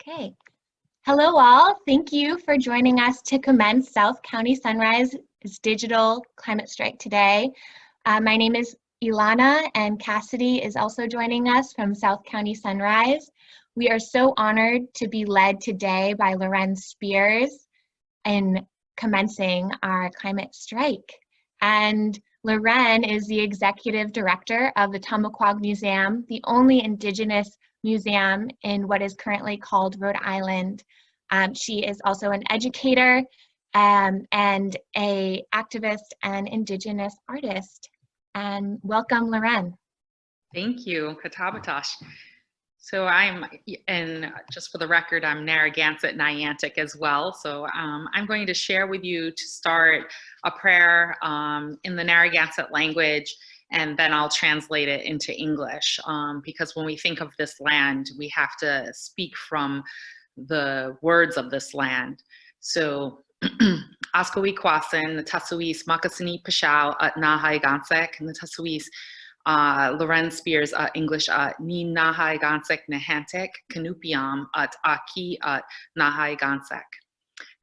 Okay. Hello all. Thank you for joining us to commence South County Sunrise's digital climate strike today. My name is Ilana and Cassidy is also joining us from South County Sunrise. We are so honored to be led today by Loren Spears in commencing our climate strike. And Loren is the executive director of the Tamaquag Museum, the only Indigenous museum in what is currently called Rhode Island. She is also an educator and an activist and Indigenous artist. And welcome, Loren. Thank you, Katabatash. So and just for the record, I'm Narragansett Niantic as well. So I'm going to share with you to start a prayer in the Narragansett language, and then I'll translate it into English. Because when we think of this land, we have to speak from the words of this land. So, Askawi Kwasin, Natasuis, Makasini Pashao at Nahai Gansek, Natasuis, Loren Spears, English, Ni Nahai Gansek Nahantek, Kanupiam at Aki at Nahai Gansek.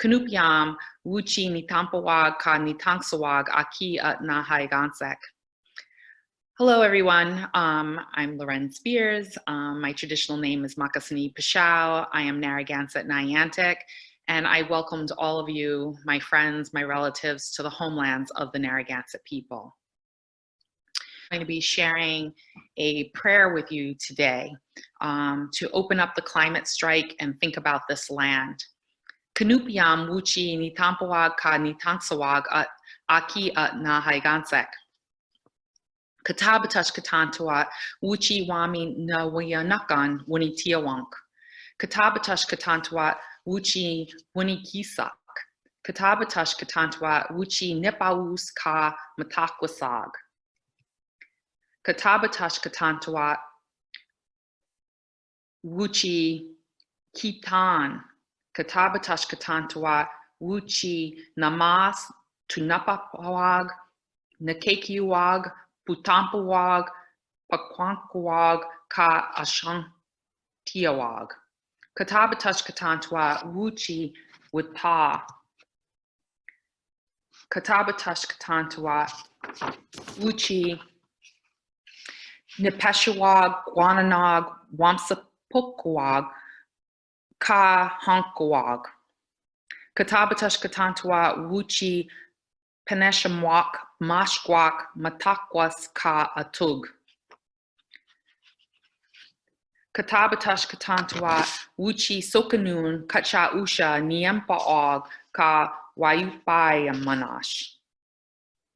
Kanupiam, Wuchi Nitampawag ka Nitangsawag, Aki at Nahai Gansek. Hello, everyone. I'm Loren Spears. My traditional name is Makasini Pashao. I am Narragansett Niantic, and I welcomed all of you, my friends, my relatives, to the homelands of the Narragansett people. I'm going to be sharing a prayer with you today to open up the climate strike and think about this land. Kanupiam wuchi nitampawag ka nitangsawag at aki at nahai gansek. Katabatash katantua wuchi wami na wayanakan wani tiawank. Katabatash katantua wuchi wani kisak. Katabatash katantua wuchi nipaus ka matakwasag. Katabatash katantua wuchi kitan. Katabatash katantua wuchi namas tunapawag nakekiwag Putampawag, Pakwankawag, Ka Ashantiawag. Katabatash Katantwa, Wuchi with Pa. Katabatash Katantwa, Wuchi, Nipeshawag, Guananog, Wamsapukawag, Ka Honkawag. Katabatash Katantwa, Wuchi, Peneshamwak, Mashkwak, Matakwas ka atug. Katabatash katantua, Wuchi sokanun, Kacha usha, Niempaog, ka Wayupaya manash.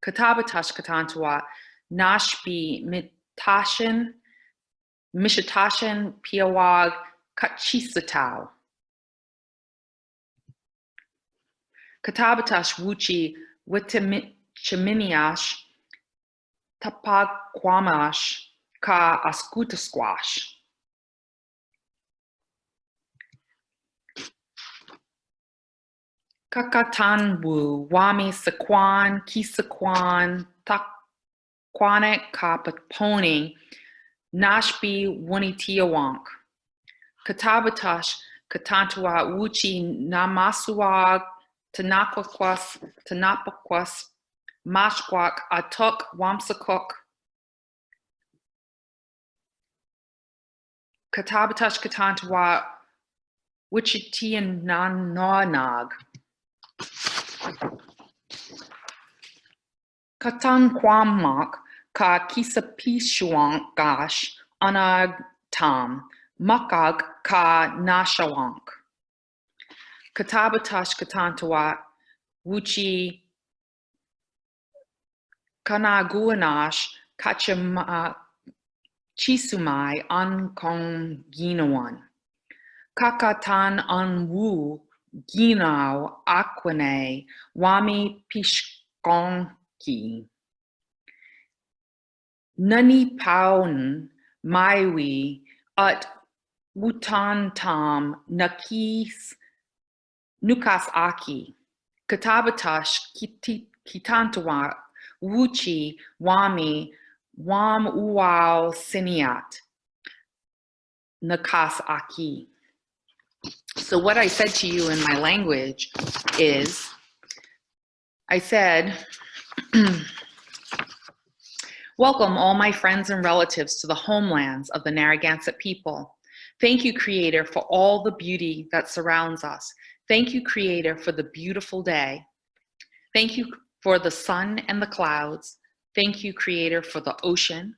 Katabatash katantua, Nashbi mitashin, Mishatashin, Piawag, Kachisatau. Katabatash Wuchi, Witiminiash, Tapagquamash, Ka Askutasquash. Kakatanwu, Wami Saquan, Kisaquan, Takquanek Ka Paponi, Nashbi Wanitiawank. Katabatash, Katantua, Wuchi Namasuag, Tanapakwas, Mashkwak, Atuk, Wamsakuk, Katabatash Katantwa, Wichitian Nanag, Katanquamak, Ka Kisapishuank Gash, Anag Tam, Makag Ka Nashawank. Katabatash Katantwa, Wuchi Kanaguanash, Kachama Chisumai, Ankong Ginawan. Kakatan Anwu, Ginau, Aquane, Wami Pishkonki. Nani Paun, Maiwi, Ut Wutantam, Nakis, Nukas Aki. Katabatash Kitantawa, Wuchi, Wami, Wam Uwao Siniat, Nakas Aki. So what I said to you in my language is, I said, welcome all my friends and relatives to the homelands of the Narragansett people. Thank you, Creator, for all the beauty that surrounds us. Thank you, Creator, for the beautiful day. Thank you for the sun and the clouds. Thank you, Creator, for the ocean.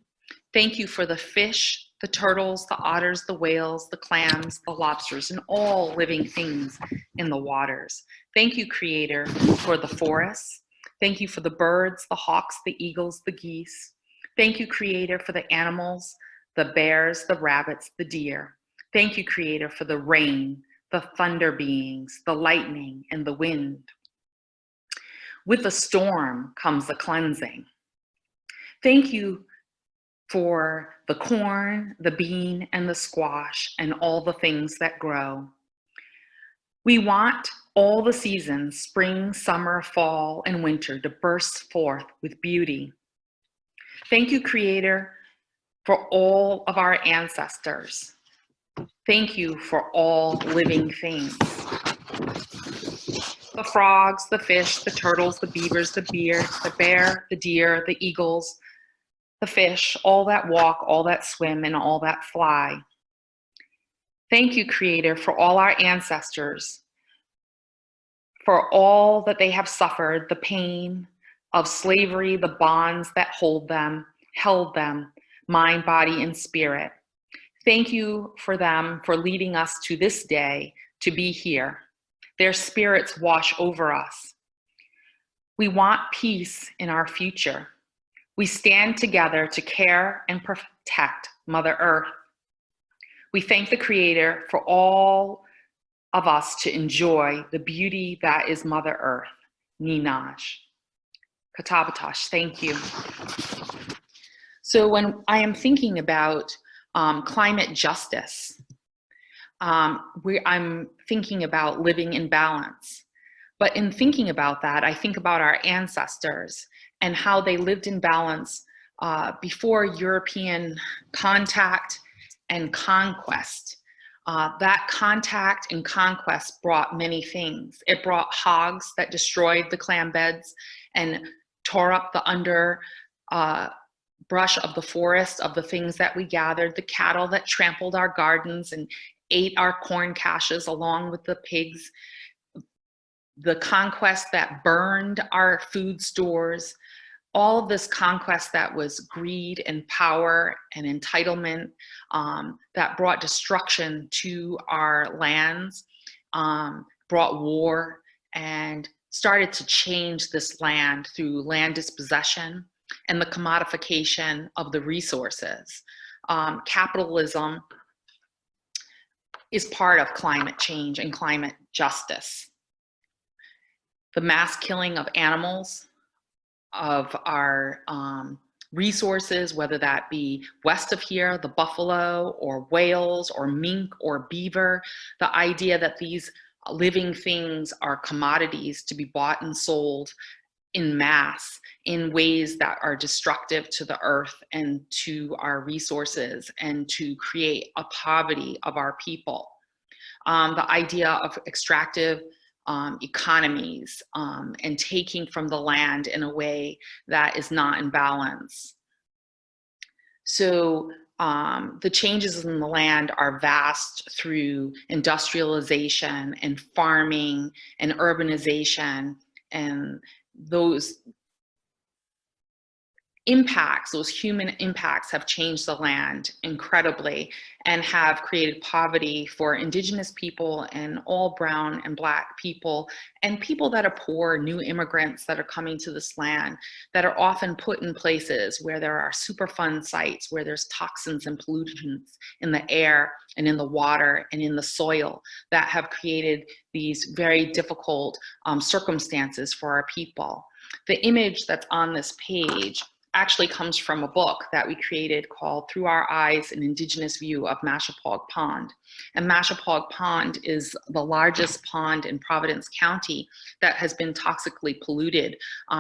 Thank you for the fish, the turtles, the otters, the whales, the clams, the lobsters, and all living things in the waters. Thank you, Creator, for the forests. Thank you for the birds, the hawks, the eagles, the geese. Thank you, Creator, for the animals, the bears, the rabbits, the deer. Thank you, Creator, for the rain, the thunder beings, the lightning, and the wind. With the storm comes the cleansing. Thank you for the corn, the bean, and the squash, and all the things that grow. We want all the seasons, spring, summer, fall, and winter, to burst forth with beauty. Thank you, Creator, for all of our ancestors. Thank you for all living things. The frogs, the fish, the turtles, the beavers, the bear, the deer, the eagles, the fish, all that walk, all that swim, and all that fly. Thank you, Creator, for all our ancestors, for all that they have suffered, the pain of slavery, the bonds that held them, mind, body, and spirit. Thank you for them for leading us to this day to be here. Their spirits wash over us. We want peace in our future. We stand together to care and protect Mother Earth. We thank the Creator for all of us to enjoy the beauty that is Mother Earth. Ninaj. Katabatash, thank you. So when I am thinking about climate justice, I'm thinking about living in balance. But in thinking about that, I think about our ancestors and how they lived in balance before European contact and conquest. That contact and conquest brought many things. It brought hogs that destroyed the clam beds and tore up the brush of the forest, of the things that we gathered, the cattle that trampled our gardens and ate our corn caches along with the pigs, the conquest that burned our food stores, all of this conquest that was greed and power and entitlement, that brought destruction to our lands, brought war, and started to change this land through land dispossession and the commodification of the resources. Capitalism is part of climate change and climate justice. The mass killing of animals, of our resources, whether that be west of here, the buffalo or whales or mink or beaver, the idea that these living things are commodities to be bought and sold in mass in ways that are destructive to the earth and to our resources and to create a poverty of our people. The idea of extractive economies and taking from the land in a way that is not in balance. So the changes in the land are vast through industrialization and farming and urbanization, and those impacts, those human impacts, have changed the land incredibly and have created poverty for Indigenous people and all brown and Black people and people that are poor, new immigrants that are coming to this land, that are often put in places where there are Superfund sites, where there's toxins and pollutants in the air and in the water and in the soil that have created these very difficult circumstances for our people. The image that's on this page actually comes from a book that we created called Through Our Eyes, an Indigenous View of Mashapaug Pond. And Mashapaug Pond is the largest pond in Providence County that has been toxically polluted.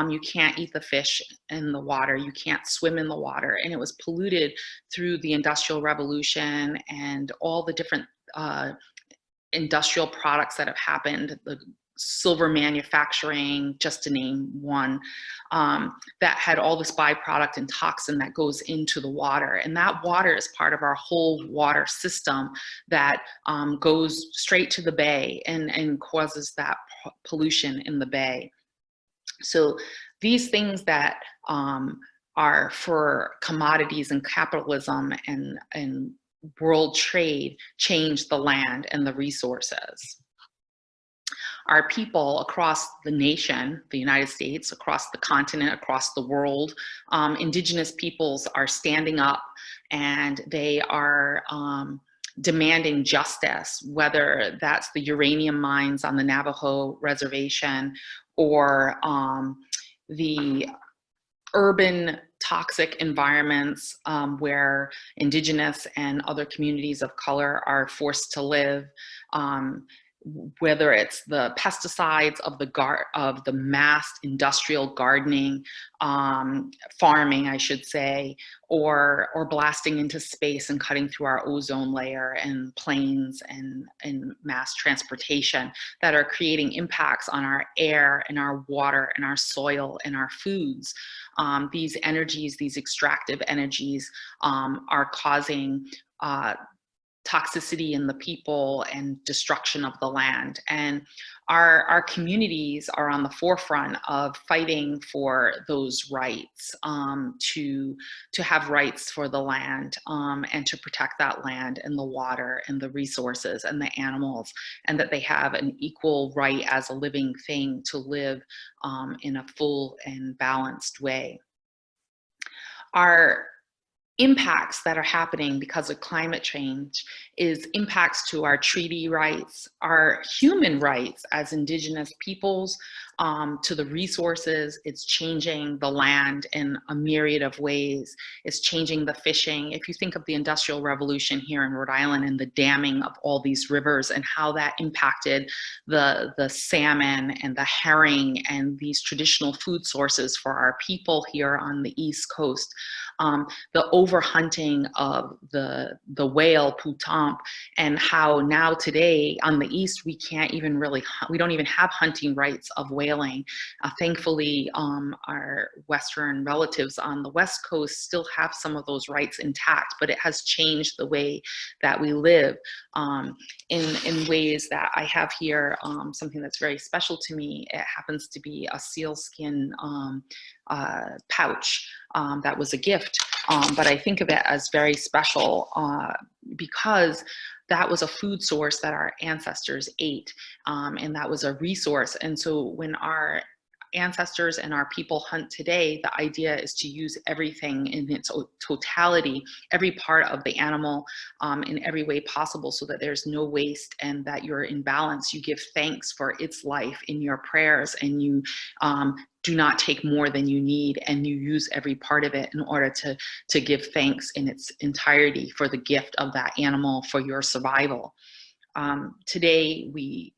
You can't eat the fish in the water, you can't swim in the water, and it was polluted through the Industrial Revolution and all the different industrial products that have happened, the silver manufacturing, just to name one, that had all this byproduct and toxin that goes into the water. And that water is part of our whole water system that goes straight to the bay and causes that pollution in the bay. So these things that are for commodities and capitalism and world trade change the land and the resources. Our people across the nation, the United States, across the continent, across the world, indigenous peoples are standing up, and they are demanding justice, whether that's the uranium mines on the Navajo reservation or the urban toxic environments where indigenous and other communities of color are forced to live, whether it's the pesticides of the mass industrial gardening, farming, I should say, or blasting into space and cutting through our ozone layer and planes and mass transportation that are creating impacts on our air and our water and our soil and our foods. These energies, these extractive energies, are causing toxicity in the people and destruction of the land. And our communities are on the forefront of fighting for those rights, to have rights for the land, and to protect that land and the water and the resources and the animals, and that they have an equal right as a living thing to live in a full and balanced way. Our impacts that are happening because of climate change is impacts to our treaty rights, our human rights as indigenous peoples, to the resources. It's changing the land in a myriad of ways. It's changing the fishing. If you think of the Industrial Revolution here in Rhode Island and the damming of all these rivers and how that impacted the salmon and the herring and these traditional food sources for our people here on the East Coast, the overhunting of the whale Poutamp, and how now today on the East we can't even really, we don't even have hunting rights of whales. Thankfully, our Western relatives on the West Coast still have some of those rights intact, but it has changed the way that we live in ways that I have here. Something that's very special to me. It happens to be a sealskin pouch that was a gift, but I think of it as very special because that was a food source that our ancestors ate, and that was a resource. And so when our ancestors and our people hunt today, the idea is to use everything in its totality, every part of the animal, in every way possible, so that there's no waste and that you're in balance. You give thanks for its life in your prayers, and you do not take more than you need, and you use every part of it in order to give thanks in its entirety for the gift of that animal for your survival. Today, we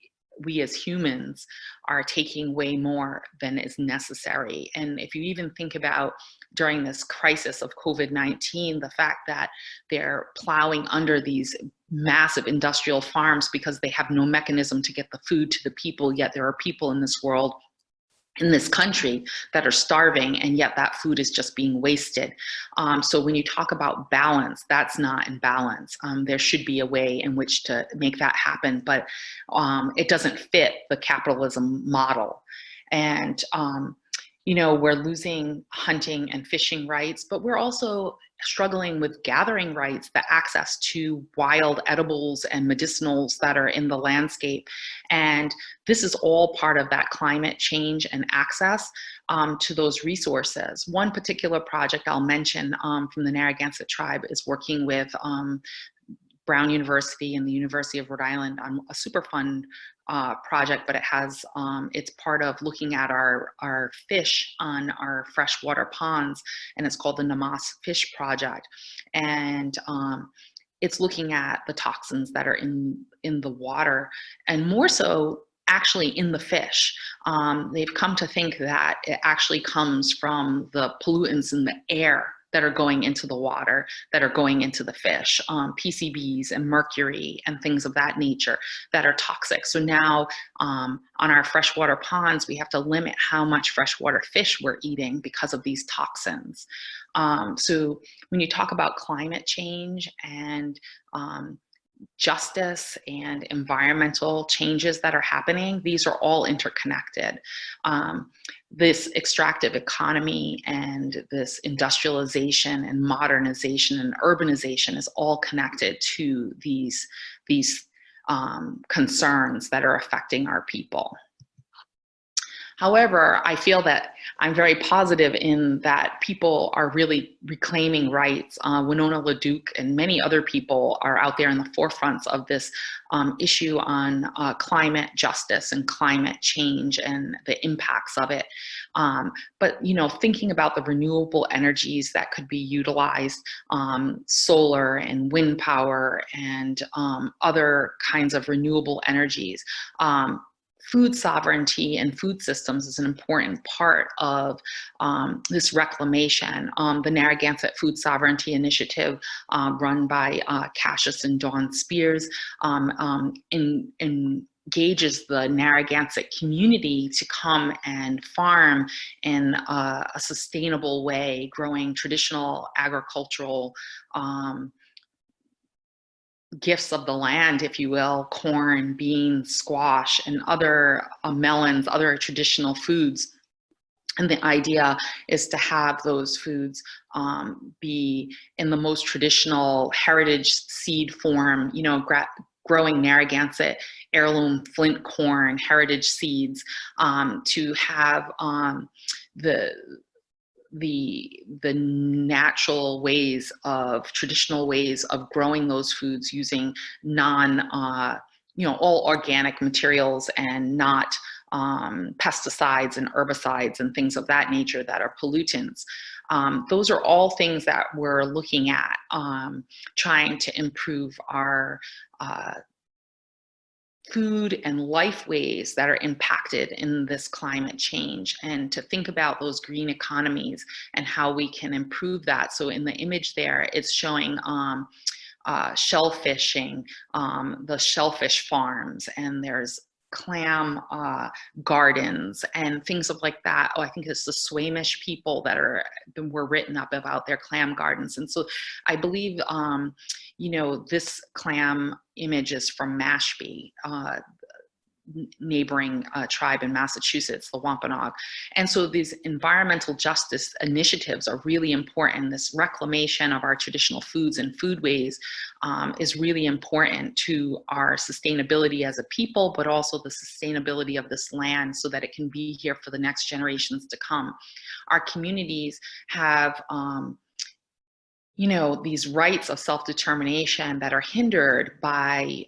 as humans are taking way more than is necessary. And if you even think about during this crisis of COVID-19, the fact that they're plowing under these massive industrial farms because they have no mechanism to get the food to the people, yet there are people in this world, in this country, that are starving, and yet that food is just being wasted. So when you talk about balance, that's not in balance. There should be a way in which to make that happen, but it doesn't fit the capitalism model. And you know, we're losing hunting and fishing rights, but we're also struggling with gathering rights, the access to wild edibles and medicinals that are in the landscape. And this is all part of that climate change and access to those resources. One particular project I'll mention from the Narragansett tribe is working with Brown University and the University of Rhode Island on a Superfund project, but it has, it's part of looking at our fish on our freshwater ponds, and it's called the Namas Fish Project. And it's looking at the toxins that are in the water, and more so actually in the fish. They've come to think that it actually comes from the pollutants in the air that are going into the water, that are going into the fish, PCBs and mercury and things of that nature that are toxic. So now on our freshwater ponds, we have to limit how much freshwater fish we're eating because of these toxins. So when you talk about climate change and justice and environmental changes that are happening, these are all interconnected. This extractive economy and this industrialization and modernization and urbanization is all connected to these concerns that are affecting our people. However, I feel that I'm very positive in that people are really reclaiming rights. Winona LaDuke and many other people are out there in the forefronts of this issue on climate justice and climate change and the impacts of it. But you know, thinking about the renewable energies that could be utilized, solar and wind power and other kinds of renewable energies. Food sovereignty and food systems is an important part of this reclamation. The Narragansett Food Sovereignty Initiative, run by Cassius and Dawn Spears, engages the Narragansett community to come and farm in a sustainable way, growing traditional agricultural gifts of the land, if you will, corn, beans, squash, and other melons, other traditional foods. And the idea is to have those foods be in the most traditional heritage seed form, you know, growing Narragansett heirloom flint corn, heritage seeds, to have the natural ways of traditional ways of growing those foods using all organic materials and not pesticides and herbicides and things of that nature that are pollutants. Those are all things that we're looking at, trying to improve our food and life ways that are impacted in this climate change, and to think about those green economies and how we can improve that. So in the image there, it's showing shellfishing, the shellfish farms, and there's clam gardens and things of like that. Oh, I think it's the Swamish people that were written up about their clam gardens. And so I believe, this clam image is from Mashpee, neighboring tribe in Massachusetts, the Wampanoag. And so these environmental justice initiatives are really important. This reclamation of our traditional foods and foodways is really important to our sustainability as a people, but also the sustainability of this land so that it can be here for the next generations to come. Our communities have these rights of self-determination that are hindered by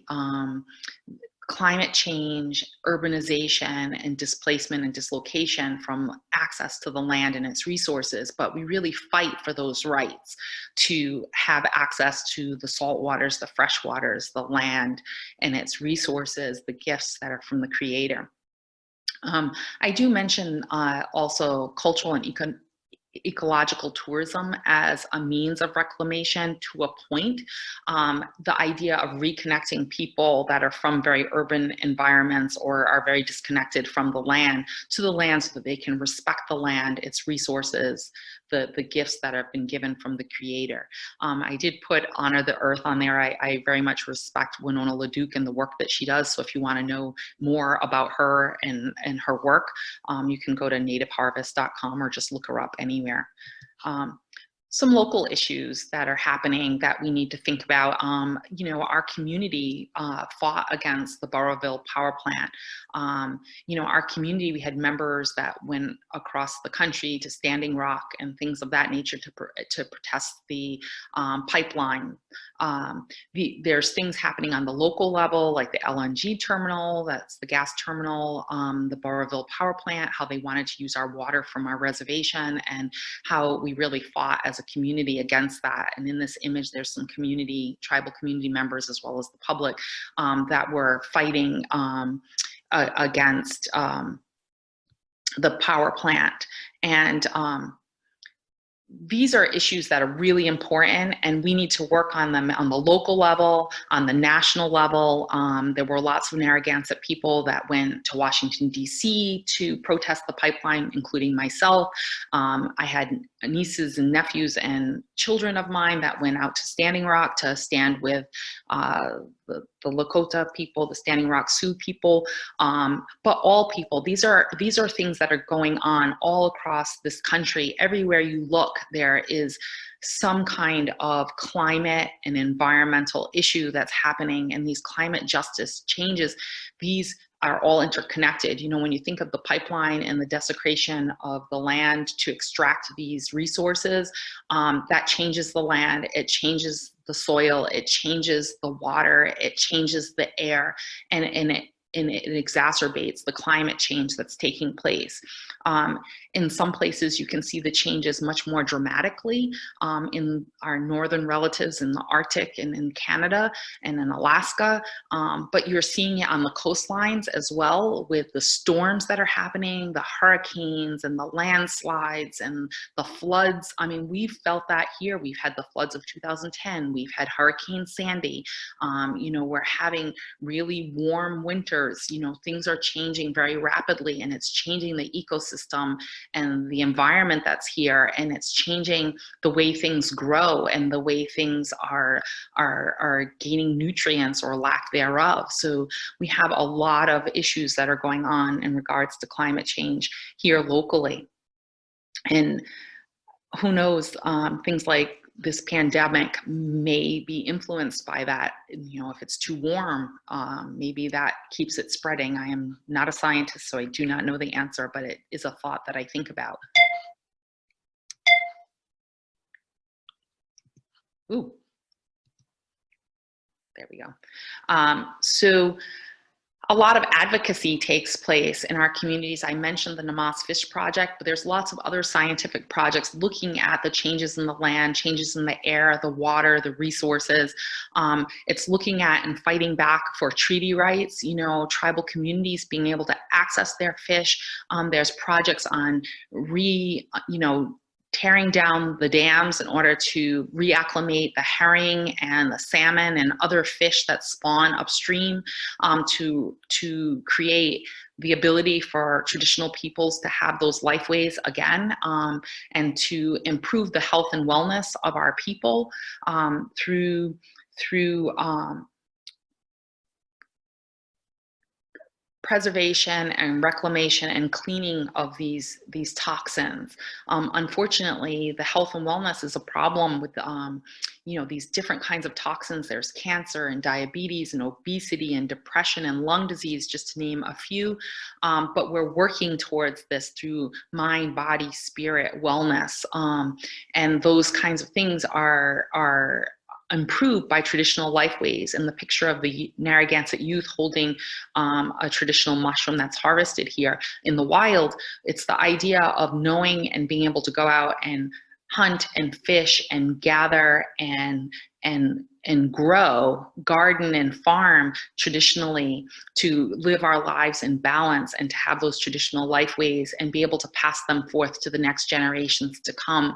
climate change, urbanization, and displacement and dislocation from access to the land and its resources. But we really fight for those rights to have access to the salt waters, the fresh waters, the land and its resources, the gifts that are from the Creator. I do mention also cultural and ecological tourism as a means of reclamation to a point. The idea of reconnecting people that are from very urban environments or are very disconnected from the land to the land so that they can respect the land, its resources, the gifts that have been given from the Creator. I did put Honor the Earth on there. I very much respect Winona LaDuke and the work that she does. So if you want to know more about her and her work, you can go to nativeharvest.com or just look her up anywhere. Some local issues that are happening that we need to think about. Our community fought against the Burrowville power plant. Our community, we had members that went across the country to Standing Rock and things of that nature to protest the pipeline. There's things happening on the local level, like the LNG terminal, that's the gas terminal, the Burrowville power plant, how they wanted to use our water from our reservation, and how we really fought as a community against that. And in this image, there's some tribal community members as well as the public that were fighting against the power plant. And these are issues that are really important, and we need to work on them on the local level, on the national level. There were lots of Narragansett people that went to Washington, D.C. to protest the pipeline, including myself. I had nieces and nephews and children of mine that went out to Standing Rock to stand with the Lakota people, the Standing Rock Sioux people, but all people. These are things that are going on all across this country. Everywhere you look, there is some kind of climate and environmental issue that's happening, and these climate justice changes, these are all interconnected. You know, when you think of the pipeline and the desecration of the land to extract these resources, that changes the land, it changes the soil, it changes the water, it changes the air, and it exacerbates the climate change that's taking place. In some places, you can see the changes much more dramatically in our northern relatives in the Arctic and in Canada and in Alaska, but you're seeing it on the coastlines as well with the storms that are happening, the hurricanes and the landslides and the floods. I mean, we've felt that here. We've had the floods of 2010. We've had Hurricane Sandy. You know, we're having really warm winters. You know, things are changing very rapidly, and it's changing the ecosystem and the environment that's here, and it's changing the way things grow and the way things are gaining nutrients or lack thereof. So we have a lot of issues that are going on in regards to climate change here locally. And who knows, things like this pandemic may be influenced by that. You know, if it's too warm, maybe that keeps it spreading. I am not a scientist, so I do not know the answer, but it is a thought that I think about. Ooh, there we go. So a lot of advocacy takes place in our communities. I mentioned the Namas Fish Project, but there's lots of other scientific projects looking at the changes in the land, changes in the air, the water, the resources. It's looking at and fighting back for treaty rights, you know, tribal communities being able to access their fish. There's projects on tearing down the dams in order to reacclimate the herring and the salmon and other fish that spawn upstream, to create the ability for traditional peoples to have those lifeways again, and to improve the health and wellness of our people through preservation and reclamation and cleaning of these toxins. Unfortunately, the health and wellness is a problem with these different kinds of toxins. There's cancer and diabetes and obesity and depression and lung disease, just to name a few. But we're working towards this through mind, body, spirit, wellness, and those kinds of things are improved by traditional lifeways. And the picture of the Narragansett youth holding a traditional mushroom that's harvested here in the wild, it's the idea of knowing and being able to go out and hunt and fish and gather and grow, garden and farm traditionally, to live our lives in balance and to have those traditional lifeways and be able to pass them forth to the next generations to come.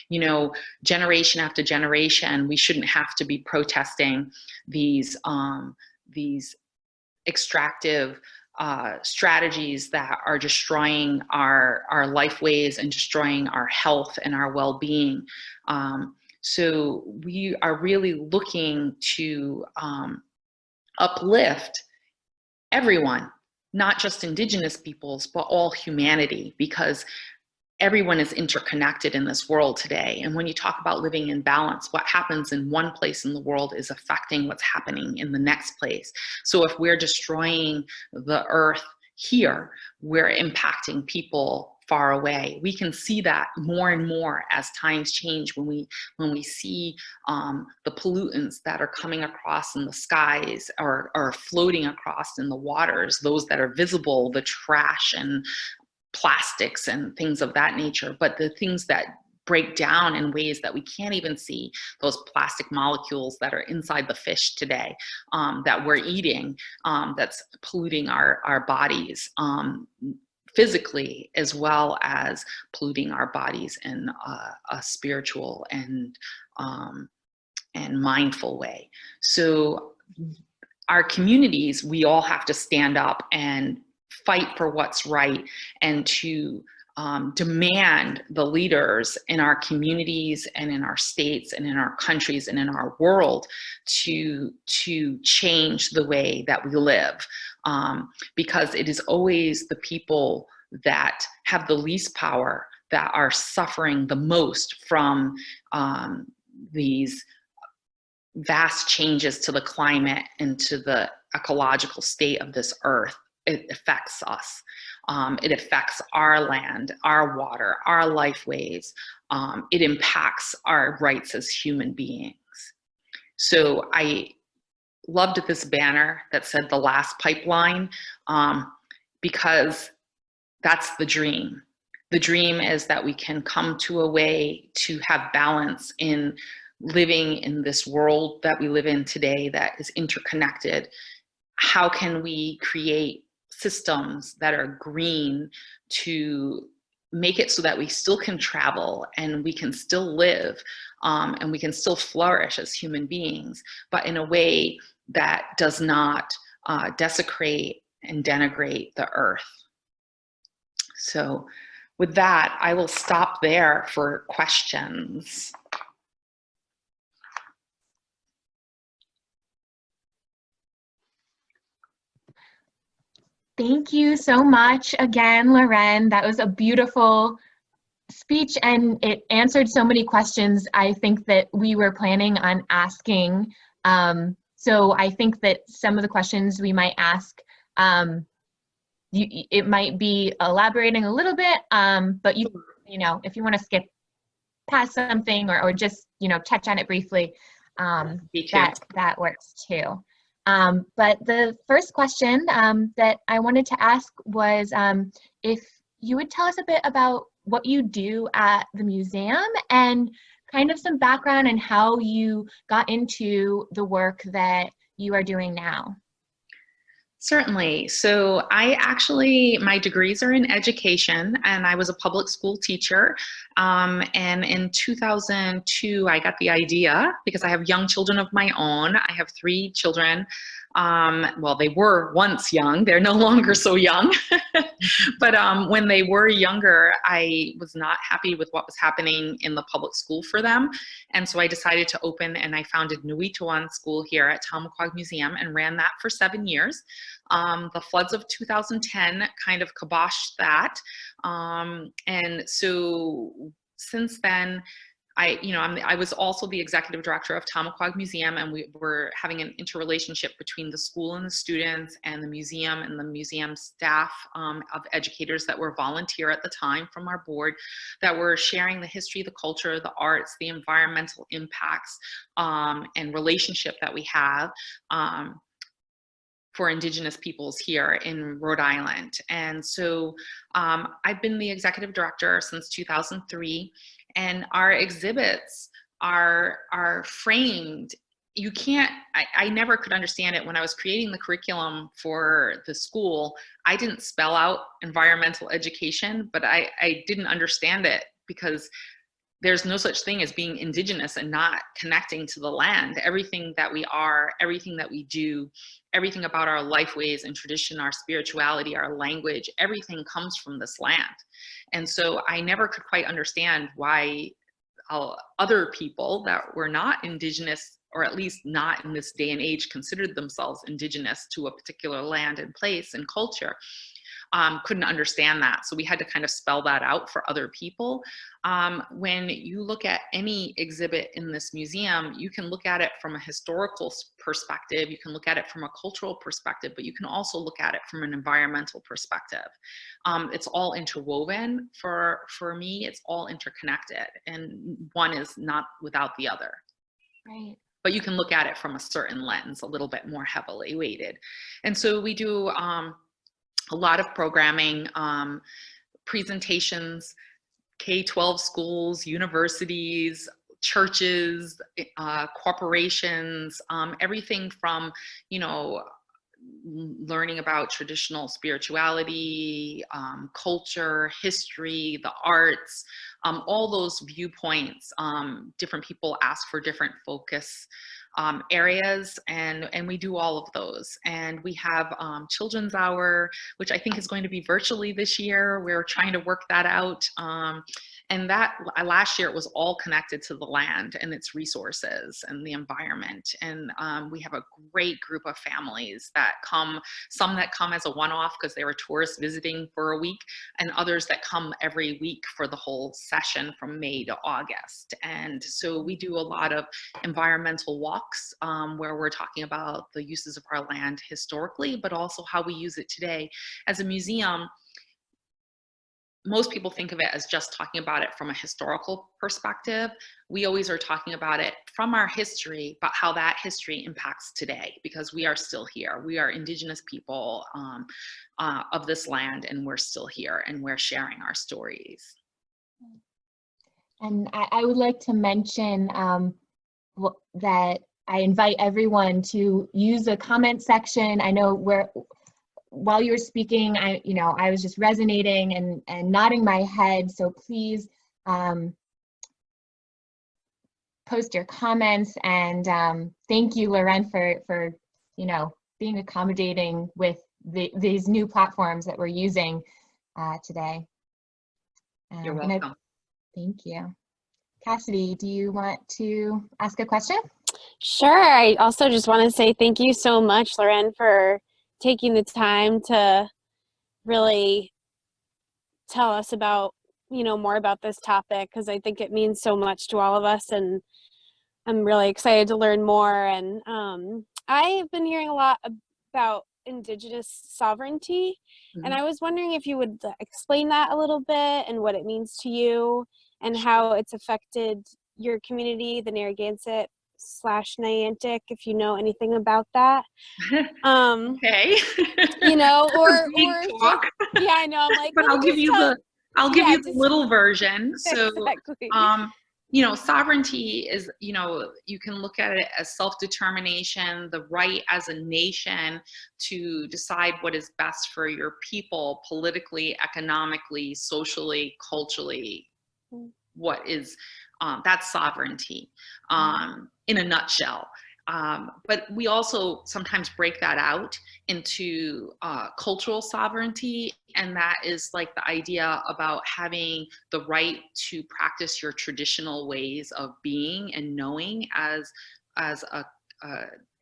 You know, generation after generation, we shouldn't have to be protesting these extractive strategies that are destroying our lifeways and destroying our health and our well-being. So we are really looking to uplift everyone, not just Indigenous peoples, but all humanity, because everyone is interconnected in this world today. And when you talk about living in balance, what happens in one place in the world is affecting what's happening in the next place. So if we're destroying the earth here, we're impacting people far away. We can see that more and more as times change, when we see the pollutants that are coming across in the skies or floating across in the waters, those that are visible, the trash and plastics and things of that nature, but the things that break down in ways that we can't even see, those plastic molecules that are inside the fish today, that we're eating, that's polluting our bodies. physically, as well as polluting our bodies in a spiritual and mindful way. So our communities, we all have to stand up and fight for what's right, and to demand the leaders in our communities and in our states and in our countries and in our world to change the way that we live, because it is always the people that have the least power that are suffering the most from these vast changes to the climate and to the ecological state of this earth. It affects us. It affects our land, our water, our lifeways. It impacts our rights as human beings. So I loved this banner that said "the last pipeline," because that's the dream. The dream is that we can come to a way to have balance in living in this world that we live in today that is interconnected. How can we create systems that are green to make it so that we still can travel and we can still live, and we can still flourish as human beings, but in a way that does not desecrate and denigrate the earth. So with that, I will stop there for questions. Thank you so much again, Loren. That was a beautiful speech, and it answered so many questions I think that we were planning on asking. So I think that some of the questions we might ask, it might be elaborating a little bit, but you know, if you want to skip past something or just, you know, touch on it briefly, that works too. But the first question that I wanted to ask was if you would tell us a bit about what you do at the museum and kind of some background and how you got into the work that you are doing now. Certainly. So my degrees are in education, and I was a public school teacher. And in 2002, I got the idea, because I have young children of my own. I have 3 children. Well, they were once young. They're no longer so young. But when they were younger, I was not happy with what was happening in the public school for them. And so I decided to open, and I founded Nuituan School here at Tamaquag Museum and ran that for 7 years. The floods of 2010 kind of kiboshed that. And so since then, I was also the executive director of Tamaquag Museum, and we were having an interrelationship between the school and the students and the museum staff of educators that were volunteer at the time from our board, that were sharing the history, the culture, the arts, the environmental impacts, and relationship that we have for Indigenous peoples here in Rhode Island. And so I've been the executive director since 2003, and our exhibits are framed. You can't, I never could understand it when I was creating the curriculum for the school. I didn't spell out environmental education, but I didn't understand it, because there's no such thing as being Indigenous and not connecting to the land. Everything that we are, everything that we do, everything about our lifeways and tradition, our spirituality, our language, everything comes from this land. And so I never could quite understand why other people that were not Indigenous, or at least not in this day and age considered themselves Indigenous to a particular land and place and culture, couldn't understand that. So we had to kind of spell that out for other people. When you look at any exhibit in this museum, you can look at it from a historical perspective, you can look at it from a cultural perspective, but you can also look at it from an environmental perspective. It's all interwoven. For me, it's all interconnected, and one is not without the other. Right. But you can look at it from a certain lens, a little bit more heavily weighted. And so we do a lot of programming, presentations, K-12 schools, universities, churches, corporations, everything from, learning about traditional spirituality, culture, history, the arts, all those viewpoints. Different people ask for different focus areas, and we do all of those. And we have Children's Hour, which I think is going to be virtually this year. We're trying to work that out. And that last year it was all connected to the land and its resources and the environment. And we have a great group of families that come, some that come as a one-off because they were tourists visiting for a week, and others that come every week for the whole session from May to August. And so we do a lot of environmental walks where we're talking about the uses of our land historically, but also how we use it today. As a museum, most people think of it as just talking about it from a historical perspective. We always are talking about it from our history, but how that history impacts today, because we are still here. We are Indigenous people of this land, and we're still here, and we're sharing our stories. And I would like to mention that I invite everyone to use the comment section. I know while you were speaking, I was just resonating and nodding my head. So please post your comments, and thank you, Loren, for being accommodating with these new platforms that we're using today. You're welcome. Thank you. Cassidy, do you want to ask a question? Sure. I also just want to say thank you so much, Loren, for taking the time to really tell us about, more about this topic, because I think it means so much to all of us, and I'm really excited to learn more. And I've been hearing a lot about Indigenous sovereignty, and I was wondering if you would explain that a little bit and what it means to you and how it's affected your community, the Narragansett/Niantic, if you know anything about that. Okay. Or talk. yeah, I know. I'm like, but I'll give you the little version. So, exactly. Sovereignty is, you can look at it as self-determination, the right as a nation to decide what is best for your people politically, economically, socially, culturally. What is that's sovereignty in a nutshell. But we also sometimes break that out into cultural sovereignty, and that is like the idea about having the right to practice your traditional ways of being and knowing as a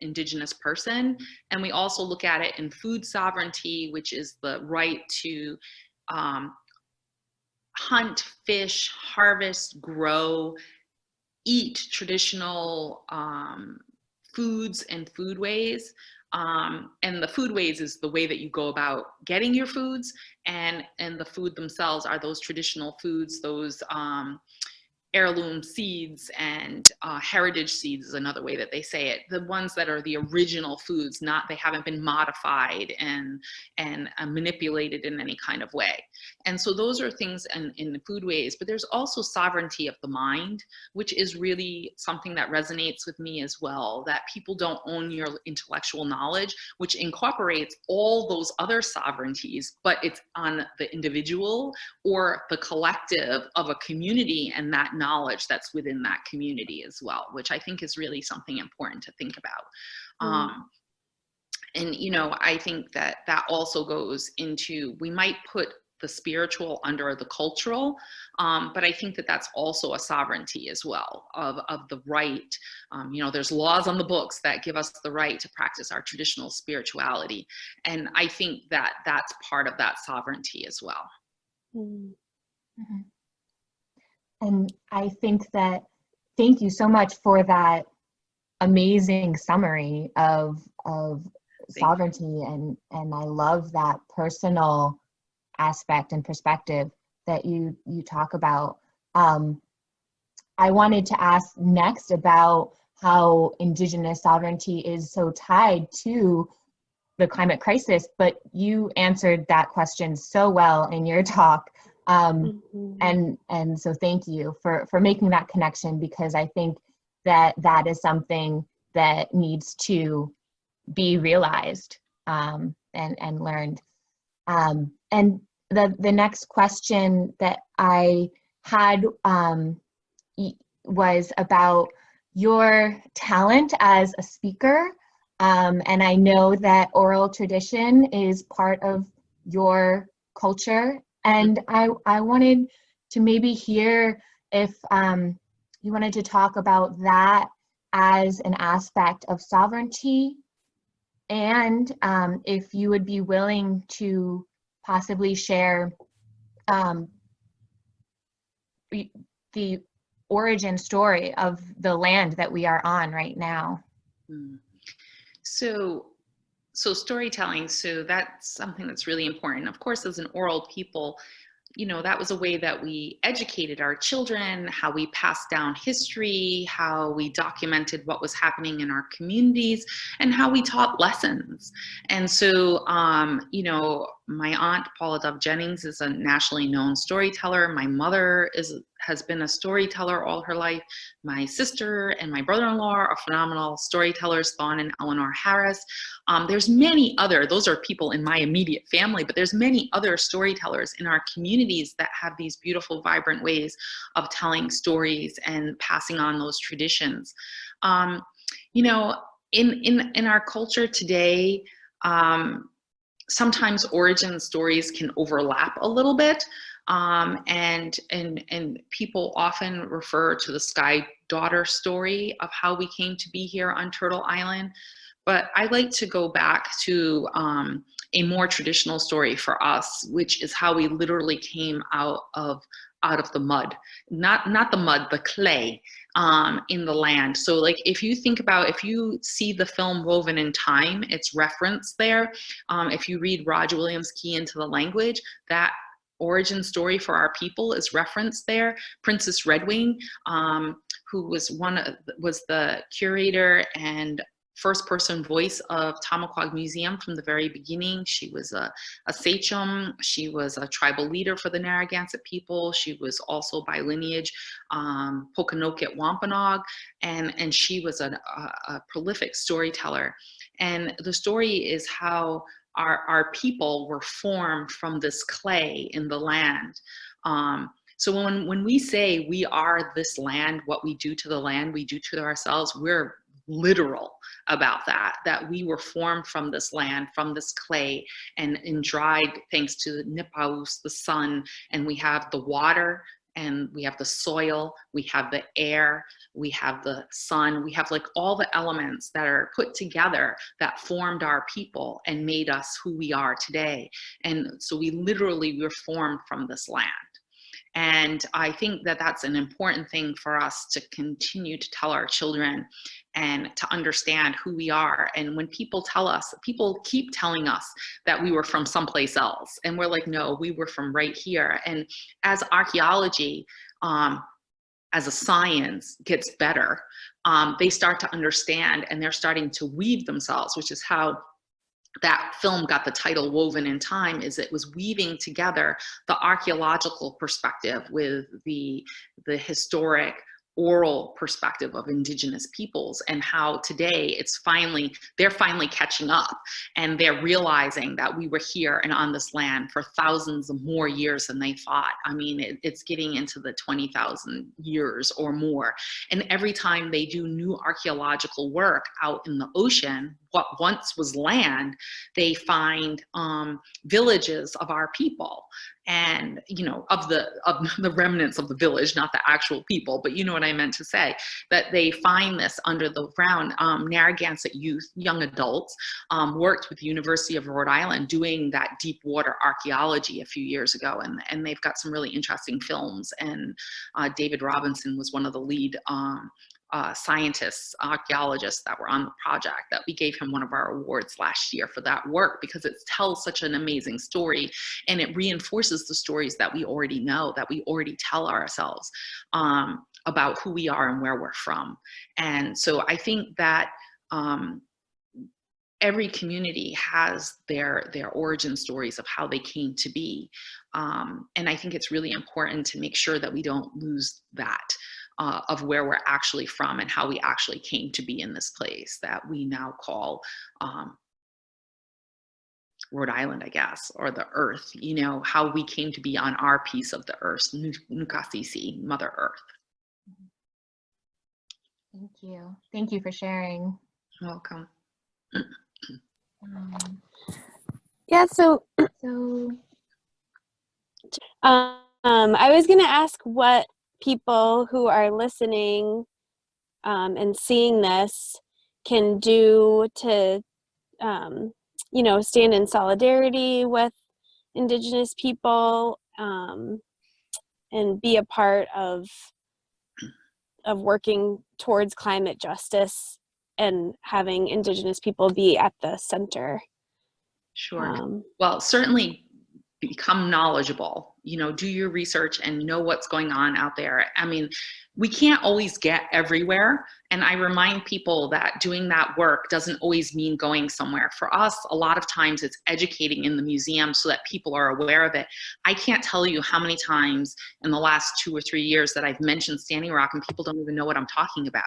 Indigenous person. And we also look at it in food sovereignty, which is the right to hunt, fish, harvest, grow, eat traditional foods and foodways. And the foodways is the way that you go about getting your foods, and the food themselves are those traditional foods, those heirloom seeds and heritage seeds is another way that they say it. The ones that are the original foods, they haven't been modified and manipulated in any kind of way. And so those are things in the foodways, but there's also sovereignty of the mind, which is really something that resonates with me as well, that people don't own your intellectual knowledge, which incorporates all those other sovereignties, but it's on the individual or the collective of a community and that knowledge that's within that community as well, which I think is really something important to think about. And I think that also goes into, we might put the spiritual under the cultural, but I think that that's also a sovereignty as well of the right. There's laws on the books that give us the right to practice our traditional spirituality, and I think that that's part of that sovereignty as well. Mm-hmm. And I think that, thank you so much for that amazing summary of sovereignty, and I love that personal aspect and perspective that you talk about. I wanted to ask next about how Indigenous sovereignty is so tied to the climate crisis, but you answered that question so well in your talk. And so thank you for making that connection, because I think that is something that needs to be realized and learned. And the next question that I had was about your talent as a speaker. And I know that oral tradition is part of your culture. And I wanted to maybe hear if you wanted to talk about that as an aspect of sovereignty, and if you would be willing to possibly share the origin story of the land that we are on right now. So storytelling, so that's something that's really important. Of course, as an oral people, you know, that was a way that we educated our children, how we passed down history, how we documented what was happening in our communities, and how we taught lessons. And so, you know, my aunt, Paula Dove Jennings, is a nationally known storyteller. My mother has been a storyteller all her life. My sister and my brother-in-law are phenomenal storytellers, Thon and Eleanor Harris. There's many other, those are people in my immediate family, but there's many other storytellers in our communities that have these beautiful, vibrant ways of telling stories and passing on those traditions. You know, in our culture today, sometimes origin stories can overlap a little bit. And people often refer to the Sky Daughter story of how we came to be here on Turtle Island. But I like to go back to a more traditional story for us, which is how we literally came out of the mud, not the mud, the clay in the land. So like if you think about, if you see the film Woven in Time, it's referenced there. If you read Roger Williams' Key into the Language, that origin story for our people is referenced there. Princess Redwing, who was the curator and first person voice of Tamaquag Museum from the very beginning. She was a sachem. She was a tribal leader for the Narragansett people. She was also by lineage Pokanoket Wampanoag, and she was a prolific storyteller. And the story is how our people were formed from this clay in the land. So when we say we are this land, what we do to the land, we do to ourselves, we're literal about that we were formed from this land, from this clay, and dried thanks to Nipaus, the sun, and we have the water, and we have the soil, we have the air, we have the sun, we have like all the elements that are put together that formed our people and made us who we are today. And so we literally were formed from this land. And I think that that's an important thing for us to continue to tell our children and to understand who we are. And when people tell us, people keep telling us that we were from someplace else. And we're like, no, we were from right here. And as archaeology, as a science gets better, they start to understand, and they're starting to weave themselves, which is how that film got the title Woven in Time, is it was weaving together the archaeological perspective with the historic oral perspective of indigenous peoples, and how today they're finally catching up, and they're realizing that we were here and on this land for thousands of more years than they thought. I mean, it's getting into the 20,000 years or more. And every time they do new archaeological work out in the ocean, what once was land, they find villages of our people, and you know, of the remnants of the village, not the actual people, but you know what I meant to say, that they find this under the ground. Narragansett youth, young adults, worked with the University of Rhode Island doing that deep water archaeology a few years ago, and they've got some really interesting films. And David Robinson was one of the lead scientists, archaeologists that were on the project, that we gave him one of our awards last year for that work, because it tells such an amazing story, and it reinforces the stories that we already know, that we already tell ourselves about who we are and where we're from. And so I think that every community has their origin stories of how they came to be. And I think it's really important to make sure that we don't lose that. Of where we're actually from and how we actually came to be in this place that we now call Rhode Island, I guess, or the earth, you know, how we came to be on our piece of the earth, Nukasisi, Mother Earth. Thank you. Thank you for sharing. Welcome. Yeah, so So I was going to ask what people who are listening and seeing this can do to, you know, stand in solidarity with Indigenous people and be a part of working towards climate justice and having Indigenous people be at the center. Sure. Well, certainly become knowledgeable, you know, do your research and know what's going on out there. I mean, we can't always get everywhere. And I remind people that doing that work doesn't always mean going somewhere. For us, a lot of times it's educating in the museum so that people are aware of it. I can't tell you how many times in the last 2 or 3 years that I've mentioned Standing Rock and people don't even know what I'm talking about.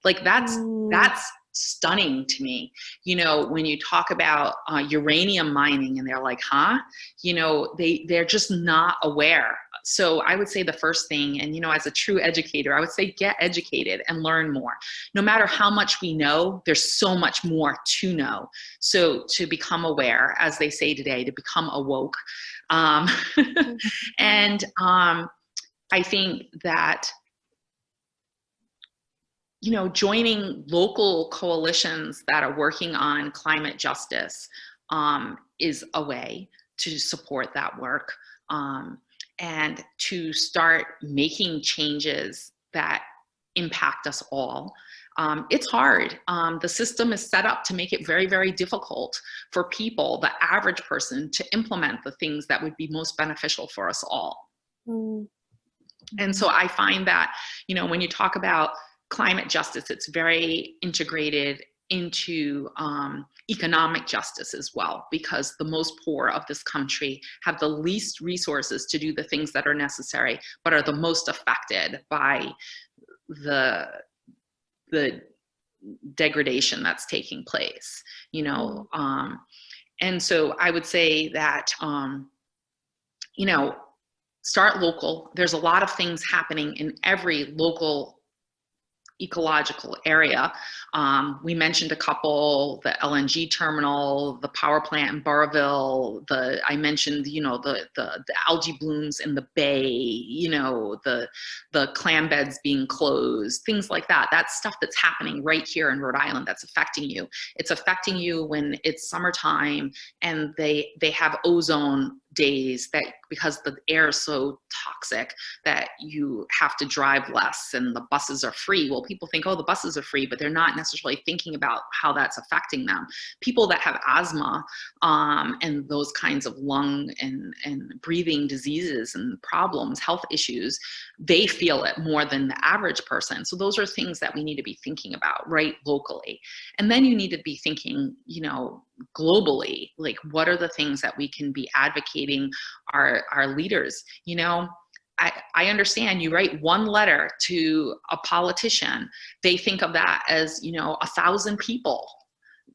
Like that's stunning to me. You know, when you talk about uranium mining and they're like, huh? You know, they're just not aware. So I would say the first thing, and you know, as a true educator, I would say get educated and learn more. No matter how much we know, there's so much more to know. So to become aware, as they say today, to become awoke. And I think that, you know, joining local coalitions that are working on climate justice is a way to support that work and to start making changes that impact us all. It's hard. The system is set up to make it very, very difficult for people, the average person, to implement the things that would be most beneficial for us all. And so I find that, you know, when you talk about climate justice, it's very integrated into economic justice as well, because the most poor of this country have the least resources to do the things that are necessary, but are the most affected by the degradation that's taking place, you know. And so I would say that, you know, start local. There's a lot of things happening in every local ecological area. We mentioned a couple, the LNG terminal, the power plant in Burrillville, I mentioned, you know, the algae blooms in the bay, you know, the clam beds being closed, things like that. That's stuff that's happening right here in Rhode Island that's affecting you. It's affecting you when it's summertime and they have ozone days that because the air is so toxic that you have to drive less and the buses are free. Well, people think, oh, the buses are free, but they're not necessarily thinking about how that's affecting them. People that have asthma and those kinds of lung and breathing diseases and problems, health issues, they feel it more than the average person. So those are things that we need to be thinking about right locally. And then you need to be thinking, you know, globally, like what are the things that we can be advocating our leaders. You know, I understand you write one letter to a politician, they think of that as, you know, 1,000 people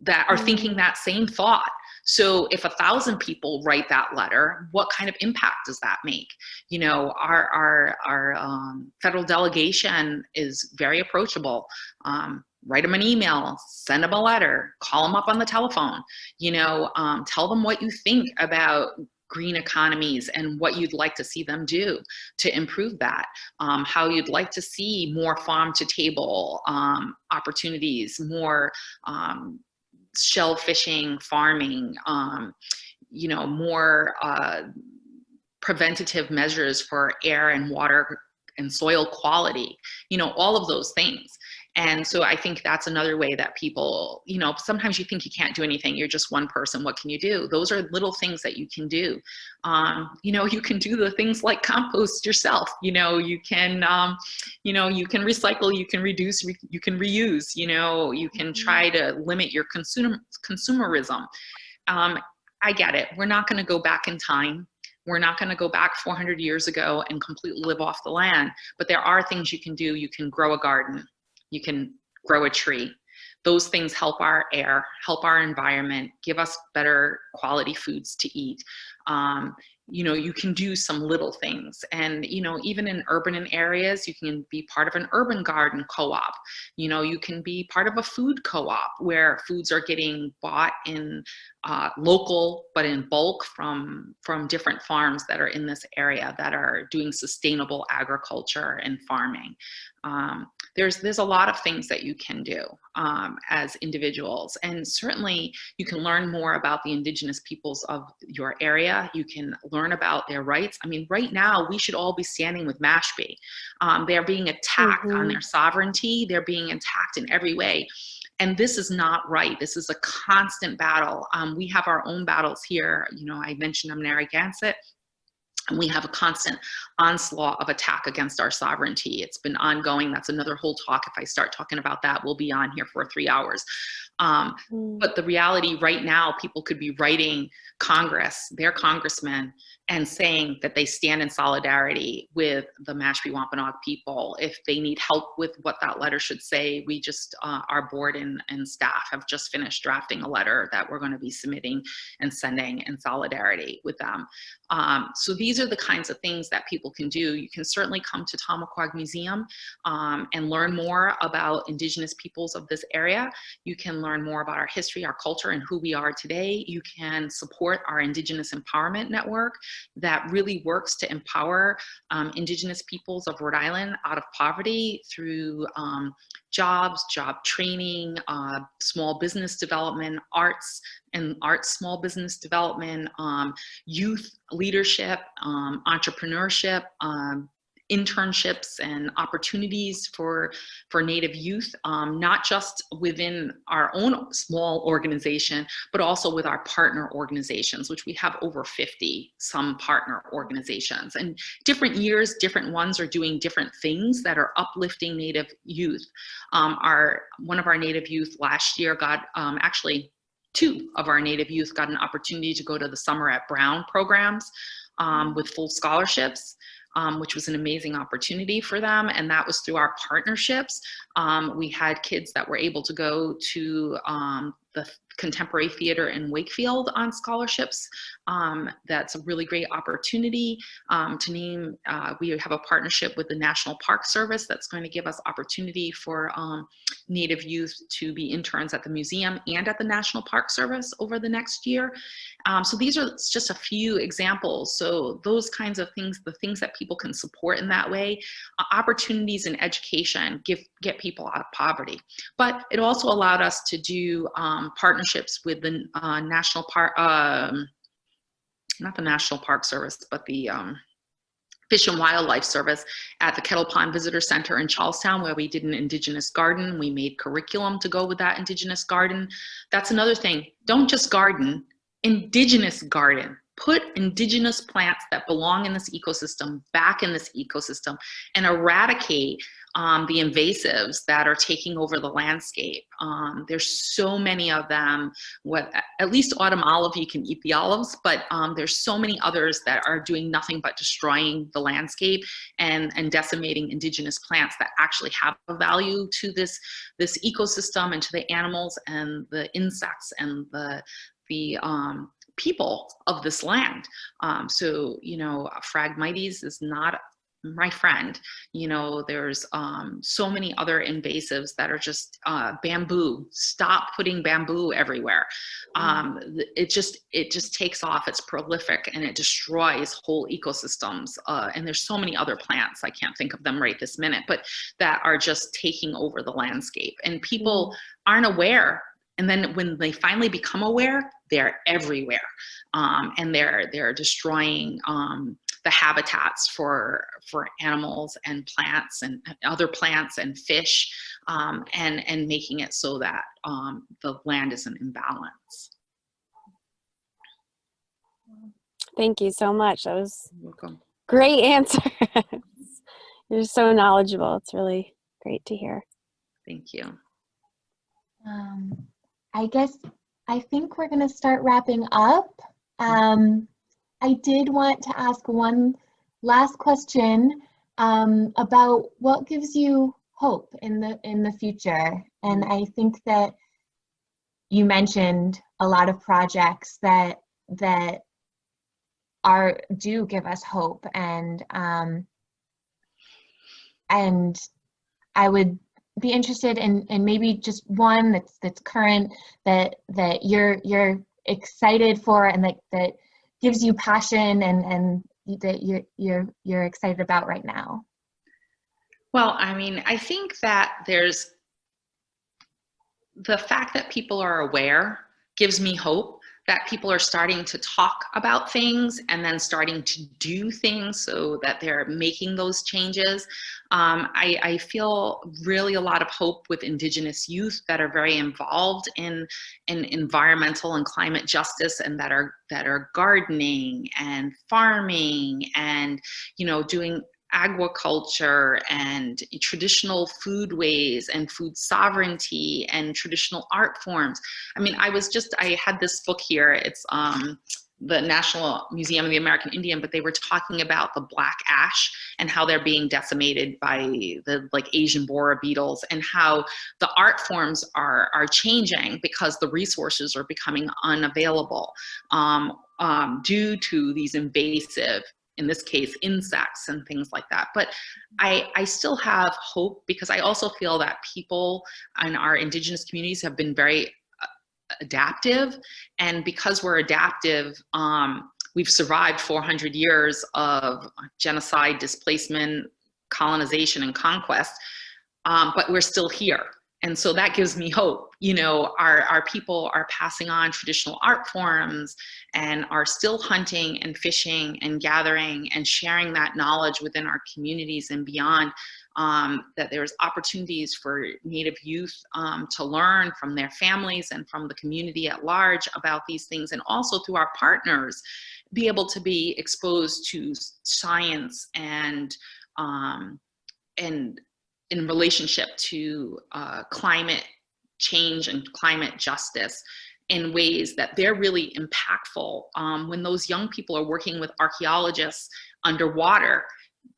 that are thinking that same thought. So if 1,000 people write that letter, what kind of impact does that make? You know, our federal delegation is very approachable. Write them an email, send them a letter, call them up on the telephone, you know, tell them what you think about green economies and what you'd like to see them do to improve that, how you'd like to see more farm to table opportunities, more shell fishing, farming, you know, more preventative measures for air and water and soil quality, you know, all of those things. And so I think that's another way that people, you know, sometimes you think you can't do anything, you're just one person, what can you do? Those are little things that you can do. You know, you can do the things like compost yourself, you know, you can recycle, you can reduce, you can reuse, you know, you can try to limit your consumerism. I get it. We're not going to go back in time. We're not going to go back 400 years ago and completely live off the land, but there are things you can do. You can grow a garden. You can grow a tree. those things help our air, help our environment, give us better quality foods to eat. You know, you can do some little things. And, you know, even in urban areas, you can be part of an urban garden co-op. You know, you can be part of a food co-op where foods are getting bought in local, but in bulk from different farms that are in this area that are doing sustainable agriculture and farming. There's a lot of things that you can do as individuals, and certainly you can learn more about the indigenous peoples of your area. You can learn about their rights. I mean, right now we should all be standing with Mashpee. They're being attacked on their sovereignty. They're being attacked in every way. And this is not right. This is a constant battle. We have our own battles here. You know, I mentioned I'm Narragansett. And we have a constant onslaught of attack against our sovereignty. It's been ongoing. That's another whole talk. If I start talking about that, we'll be on here for 3 hours. But the reality right now, people could be writing Congress, their congressmen, and saying that they stand in solidarity with the Mashpee Wampanoag people. If they need help with what that letter should say, we just, our board and staff have just finished drafting a letter that we're going to be submitting and sending in solidarity with them. So these are the kinds of things that people can do. You can certainly come to Tamaquag Museum and learn more about indigenous peoples of this area. You can learn more about our history, our culture, and who we are today. You can support our Indigenous Empowerment Network that really works to empower indigenous peoples of Rhode Island out of poverty through jobs, job training, small business development, arts small business development, youth leadership, entrepreneurship, internships and opportunities for Native youth, not just within our own small organization, but also with our partner organizations, which we have over 50 some partner organizations. And different years, different ones are doing different things that are uplifting Native youth. One of our Native youth last year got, actually 2 of our Native youth got an opportunity to go to the Summer at Brown programs with full scholarships. Which was an amazing opportunity for them. And that was through our partnerships. We had kids that were able to go to the Contemporary Theater in Wakefield on scholarships. That's a really great opportunity. To name, we have a partnership with the National Park Service that's going to give us opportunity for Native youth to be interns at the museum and at the National Park Service over the next year. So these are just a few examples. So those kinds of things, the things that people can support in that way, opportunities in education, get people out of poverty. But it also allowed us to do partnerships with the National Park, not the National Park Service, but the Fish and Wildlife Service at the Kettle Pond Visitor Center in Charlestown, where we did an Indigenous garden. We made curriculum to go with that Indigenous garden. That's another thing. Don't just garden, Indigenous garden. Put indigenous plants that belong in this ecosystem back in this ecosystem and eradicate the invasives that are taking over the landscape. There's so many of them. At least autumn olive, you can eat the olives, but there's so many others that are doing nothing but destroying the landscape and decimating indigenous plants that actually have a value to this ecosystem and to the animals and the insects and the people of this land. So, you know, Phragmites is not my friend. You know, there's so many other invasives that are just bamboo. Stop putting bamboo everywhere. It just takes off. It's prolific and it destroys whole ecosystems. And there's so many other plants, I can't think of them right this minute, but that are just taking over the landscape. And people aren't aware. And then when they finally become aware, they're everywhere, and they're destroying the habitats for animals and plants and other plants and fish, and making it so that the land is an imbalance. Thank you so much. That was You're welcome. Great answer. You're so knowledgeable. It's really great to hear. Thank you. I think we're going to start wrapping up. I did want to ask one last question about what gives you hope in the future. And I think that you mentioned a lot of projects that do give us hope, and I would be interested in maybe just one that's current, that you're excited for, and that gives you passion, and that you're excited about right now. Well, I mean, I think that there's the fact that people are aware gives me hope, that people are starting to talk about things and then starting to do things so that they're making those changes. I feel really a lot of hope with Indigenous youth that are very involved in environmental and climate justice, and that are gardening and farming and, you know, doing agriculture and traditional food ways and food sovereignty and traditional art forms. I mean, I had this book here. It's the National Museum of the American Indian, but they were talking about the black ash and how they're being decimated by the Asian borer beetles, and how the art forms are changing because the resources are becoming unavailable due to these invasive, in this case, insects and things like that. But I still have hope, because I also feel that people in our Indigenous communities have been very adaptive. And because we're adaptive, we've survived 400 years of genocide, displacement, colonization, and conquest, but we're still here. And so that gives me hope. You know, our people are passing on traditional art forms and are still hunting and fishing and gathering and sharing that knowledge within our communities and beyond. That there's opportunities for Native youth to learn from their families and from the community at large about these things, and also through our partners, be able to be exposed to science and in relationship to climate change and climate justice in ways that they're really impactful. When those young people are working with archaeologists underwater,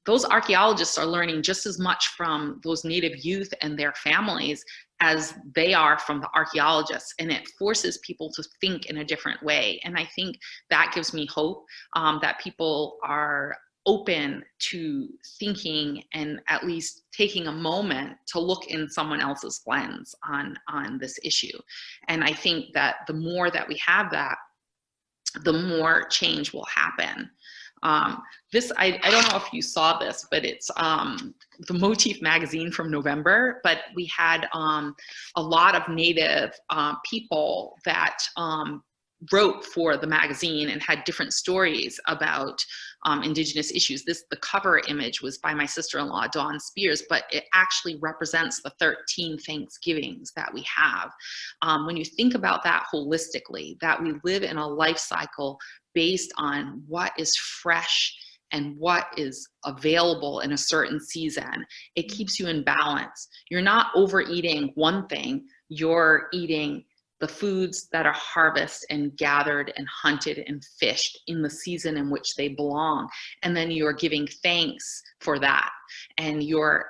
those archaeologists are learning just as much from those Native youth and their families as they are from the archaeologists, and it forces people to think in a different way. And I think that gives me hope, that people are open to thinking and at least taking a moment to look in someone else's lens on this issue. And I think that the more that we have that, the more change will happen. I don't know if you saw this, but it's the Motif magazine from November, but we had a lot of Native people that wrote for the magazine and had different stories about Indigenous issues. The cover image was by my sister-in-law, Dawn Spears, but it actually represents the 13 Thanksgivings that we have. When you think about that holistically, that we live in a life cycle based on what is fresh and what is available in a certain season, it keeps you in balance. You're not overeating one thing, you're eating the foods that are harvested and gathered and hunted and fished in the season in which they belong. And then you're giving thanks for that. And you're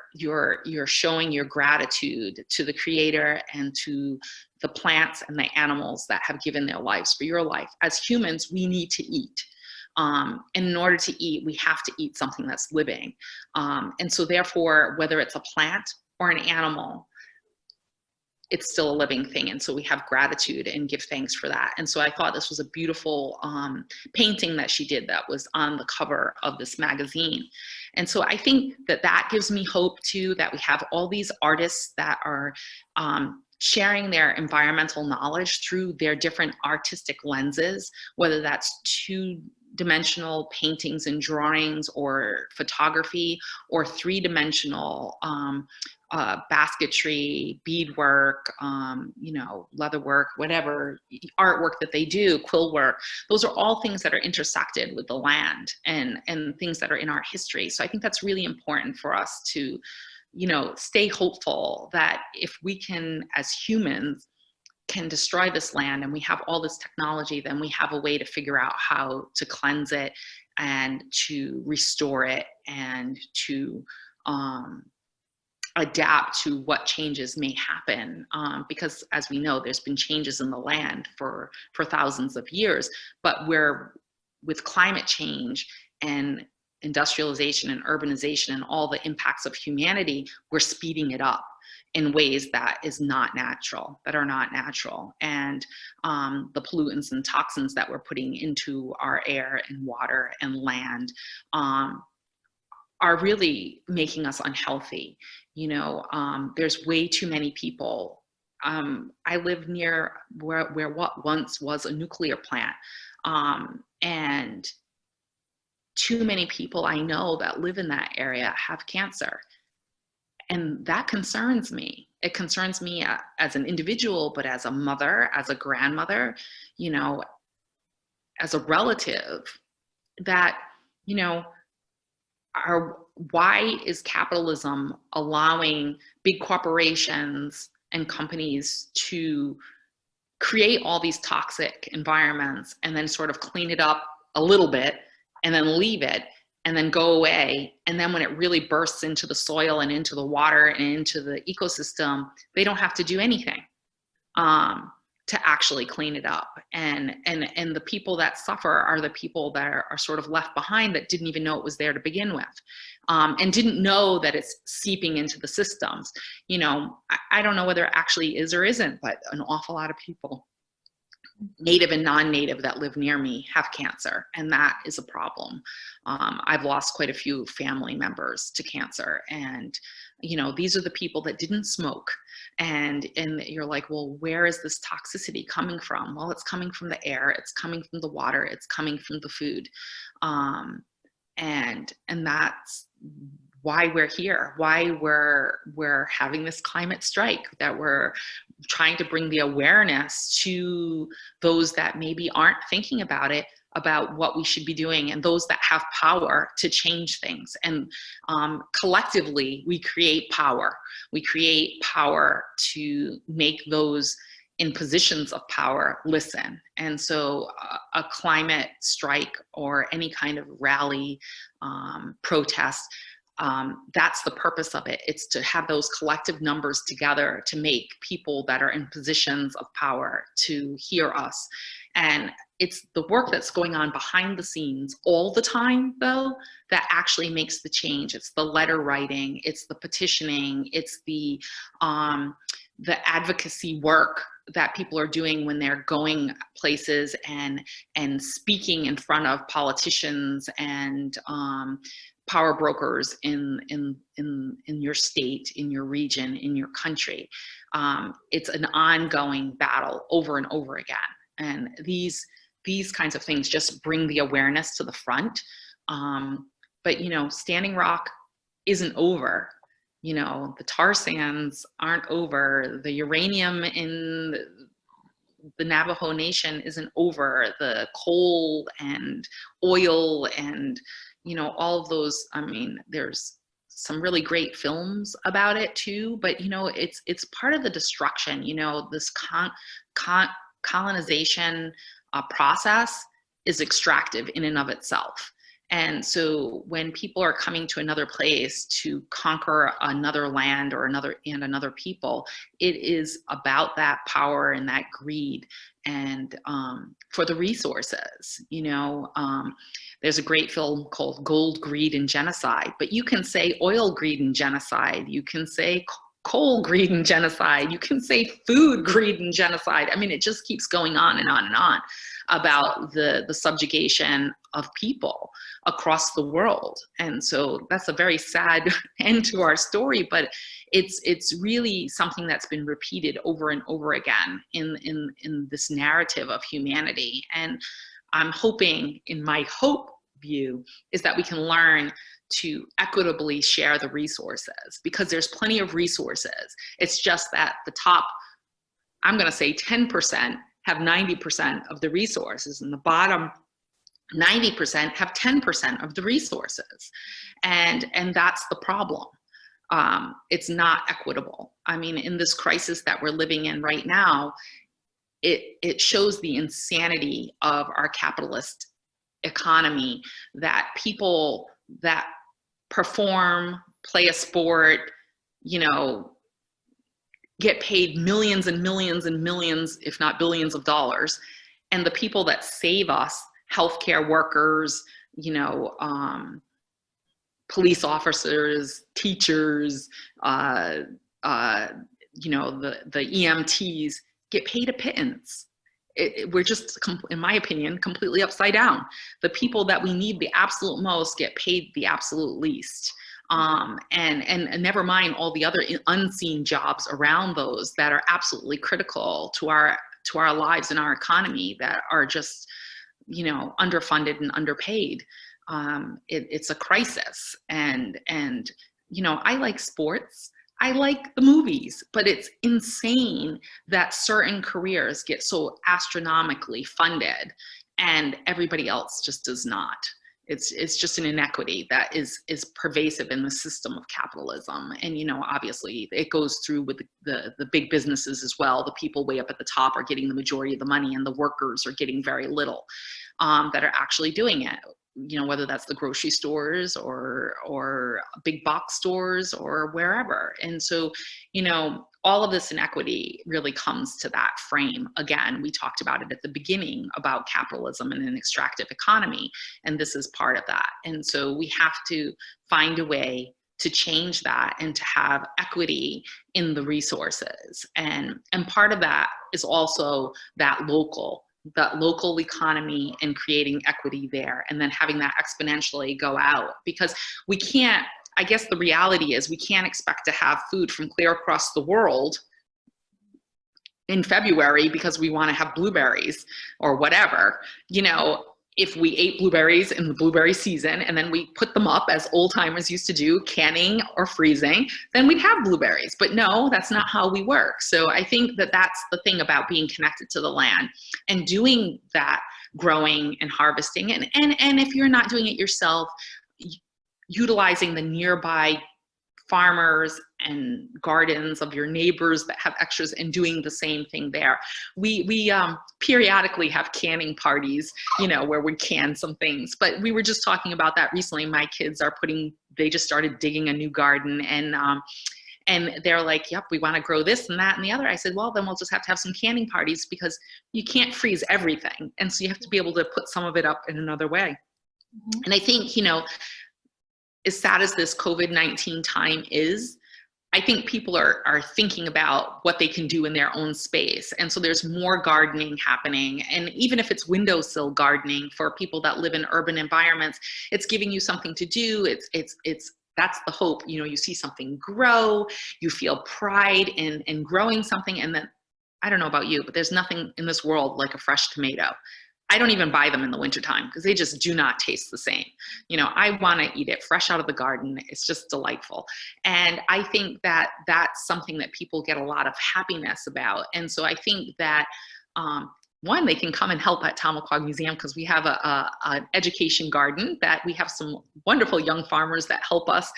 showing your gratitude to the Creator and to the plants and the animals that have given their lives for your life. As humans, we need to eat. And in order to eat, we have to eat something that's living. And so therefore, whether it's a plant or an animal, it's still a living thing. And so we have gratitude and give thanks for that. And so I thought this was a beautiful painting that she did that was on the cover of this magazine. And so I think that gives me hope too, that we have all these artists that are sharing their environmental knowledge through their different artistic lenses, whether that's two-dimensional paintings and drawings or photography, or three-dimensional basketry, beadwork, leatherwork, whatever artwork that they do, quill work. Those are all things that are intersected with the land and things that are in our history. So I think that's really important for us to, stay hopeful that if we can, as humans, can destroy this land and we have all this technology, then we have a way to figure out how to cleanse it and to restore it and to adapt to what changes may happen, because as we know, there's been changes in the land for thousands of years, but with climate change and industrialization and urbanization and all the impacts of humanity, we're speeding it up in ways that are not natural. And the pollutants and toxins that we're putting into our air and water and land are really making us unhealthy. There's way too many people. I live near where what once was a nuclear plant, and too many people I know that live in that area have cancer. And that concerns me. It concerns me as an individual, but as a mother, as a grandmother, as a relative, that, why is capitalism allowing big corporations and companies to create all these toxic environments and then sort of clean it up a little bit and then leave it and then go away? And then when it really bursts into the soil and into the water and into the ecosystem, they don't have to do anything to actually clean it up. And the people that suffer are the people that are sort of left behind, that didn't even know it was there to begin with, and didn't know that it's seeping into the systems. I don't know whether it actually is or isn't, but an awful lot of people, native and non-native, that live near me have cancer, and that is a problem. I've lost quite a few family members to cancer, and these are the people that didn't smoke, and you're like, well, where is this toxicity coming from? Well, it's coming from the air, it's coming from the water, it's coming from the food, and that's why we're here, why we're having this climate strike, that we're trying to bring the awareness to those that maybe aren't thinking about it, about what we should be doing, and those that have power to change things. And collectively, we create power. We create power to make those in positions of power listen. And so a climate strike or any kind of rally, protest, that's the purpose of it. It's to have those collective numbers together to make people that are in positions of power to hear us. And it's the work that's going on behind the scenes all the time, though, that actually makes the change. It's the letter writing, it's the petitioning, it's the advocacy work that people are doing when they're going places and speaking in front of politicians and power brokers in your state, in your region, in your country. It's an ongoing battle over and over again. And these kinds of things just bring the awareness to the front. But Standing Rock isn't over. The tar sands aren't over. The uranium in the Navajo Nation isn't over. The coal and oil and all of those. I mean, there's some really great films about it too, but it's part of the destruction. This colonization process is extractive in and of itself. And so when people are coming to another place to conquer another land or another people, it is about that power and that greed and for the resources. There's a great film called Gold, Greed, and Genocide, but you can say oil, greed, and genocide. You can say coal, greed, and genocide. You can say food, greed, and genocide. I mean, it just keeps going on and on and on about the subjugation of people across the world. And so that's a very sad end to our story, but it's really something that's been repeated over and over again in this narrative of humanity. And I'm hoping, in my hope view, is that we can learn to equitably share the resources, because there's plenty of resources. It's just that the top, I'm going to say 10%, have 90% of the resources, and the bottom 90% have 10% of the resources. And that's the problem. It's not equitable. I mean, in this crisis that we're living in right now, it shows the insanity of our capitalist economy, that people that perform, play a sport, you know, get paid millions and millions and millions, if not billions of dollars. And the people that save us, healthcare workers, you know, police officers, teachers, you know, the EMTs get paid a pittance. We're just, in my opinion, completely upside down. The people that we need the absolute most get paid the absolute least. And never mind all the other unseen jobs around those that are absolutely critical to our lives and our economy that are just, you know, underfunded and underpaid. It's a crisis. And you know, I like sports. I like the movies, but it's insane that certain careers get so astronomically funded and everybody else just does not. It's just an inequity that is pervasive in the system of capitalism. And, you know, obviously it goes through with the big businesses as well. The people way up at the top are getting the majority of the money and the workers are getting very little that are actually doing it. You know, whether that's the grocery stores or big box stores or wherever. And so, you know, all of this inequity really comes to that frame. Again, we talked about it at the beginning about capitalism and an extractive economy, and this is part of that. And so we have to find a way to change that and to have equity in the resources. And part of that is also that local economy and creating equity there, and then having that exponentially go out, because we can't, I guess the reality is we can't expect to have food from clear across the world in February because we want to have blueberries or whatever. You know, if we ate blueberries in the blueberry season and then we put them up as old timers used to do, canning or freezing, then we'd have blueberries. But no, that's not how we work. So I think that that's the thing about being connected to the land and doing that growing and harvesting. And if you're not doing it yourself, utilizing the nearby farmers and gardens of your neighbors that have extras and doing the same thing there. We periodically have canning parties, you know, where we can some things, but we were just talking about that recently. My kids are they just started digging a new garden, and they're like, yep, we want to grow this and that and the other. I said, well, then we'll just have to have some canning parties because you can't freeze everything. And so you have to be able to put some of it up in another way. Mm-hmm. And I think, you know, as sad as this COVID-19 time is, I think people are thinking about what they can do in their own space. And so there's more gardening happening. And even if it's windowsill gardening for people that live in urban environments, it's giving you something to do. That's the hope. You know, you see something grow, you feel pride in growing something. And then, I don't know about you, but there's nothing in this world like a fresh tomato. I don't even buy them in the wintertime because they just do not taste the same. You know, I want to eat it fresh out of the garden. It's just delightful. And I think that that's something that people get a lot of happiness about. And so I think that, one, they can come and help at Tamilquag Museum because we have an education garden that we have some wonderful young farmers that help us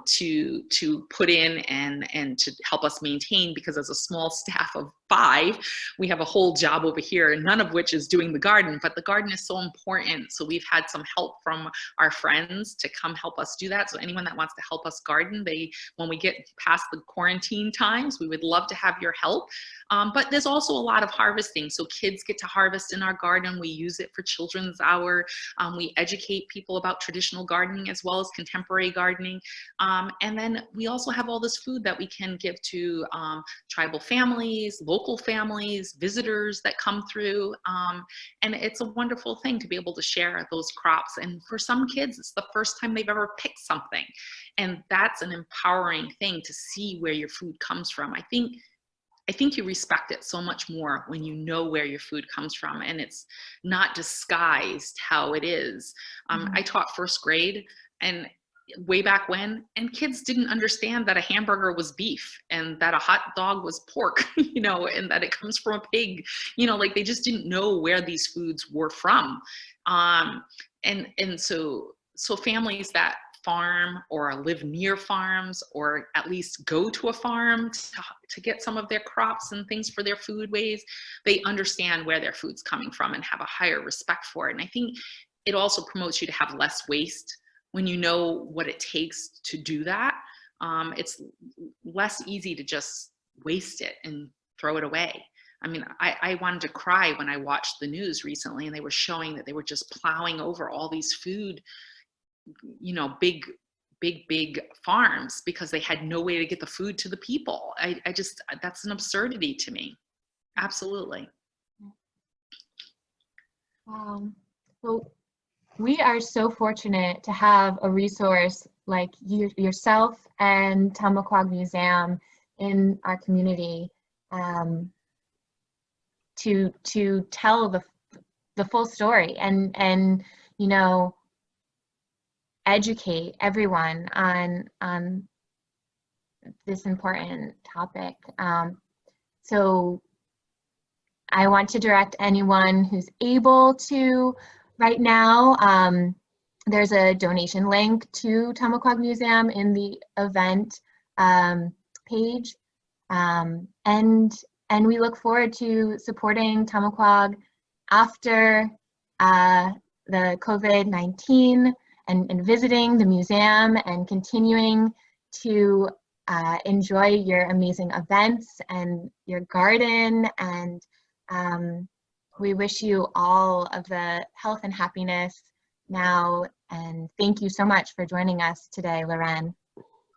to put in and to help us maintain, because as a small staff of 5, we have a whole job over here, none of which is doing the garden, but the garden is so important. So we've had some help from our friends to come help us do that. So anyone that wants to help us garden, when we get past the quarantine times, we would love to have your help. But there's also a lot of harvesting. So kids get to harvest in our garden. We use it for Children's Hour. We educate people about traditional gardening as well as contemporary gardening. And then we also have all this food that we can give to tribal families, local families, visitors that come through. And it's a wonderful thing to be able to share those crops. And for some kids, it's the first time they've ever picked something. And that's an empowering thing to see where your food comes from. I think you respect it so much more when you know where your food comes from and it's not disguised how it is. I taught first grade and way back when, and kids didn't understand that a hamburger was beef and that a hot dog was pork, you know, and that it comes from a pig, you know, like they just didn't know where these foods were from. And so families that farm or live near farms or at least go to a farm to get some of their crops and things for their foodways, they understand where their food's coming from and have a higher respect for it. And I think it also promotes you to have less waste when you know what it takes to do that. it's less easy to just waste it and throw it away. I mean, I wanted to cry when I watched the news recently and they were showing that they were just plowing over all these food, big farms because they had no way to get the food to the people. I just, that's an absurdity to me. Absolutely. Well, we are so fortunate to have a resource like yourself and Tamaquag Museum in our community to tell the full story and educate everyone on this important topic. So I want to direct anyone who's able to right now. There's a donation link to Tamaquag Museum in the event page. And we look forward to supporting Tamaquag after the COVID-19 and visiting the museum and continuing to enjoy your amazing events and your garden. And we wish you all of the health and happiness now. And thank you so much for joining us today, Loren.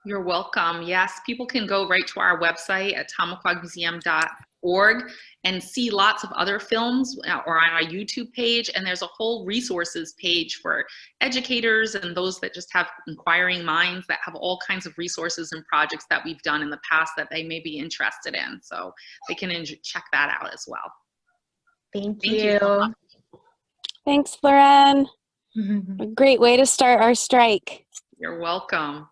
You're welcome. Yes, people can go right to our website at tamaquagmuseum.org and see lots of other films or on our YouTube page. And there's a whole resources page for educators and those that just have inquiring minds that have all kinds of resources and projects that we've done in the past that they may be interested in. So they can check that out as well. Thank you. So much. Thanks, Loren. A great way to start our strike. You're welcome.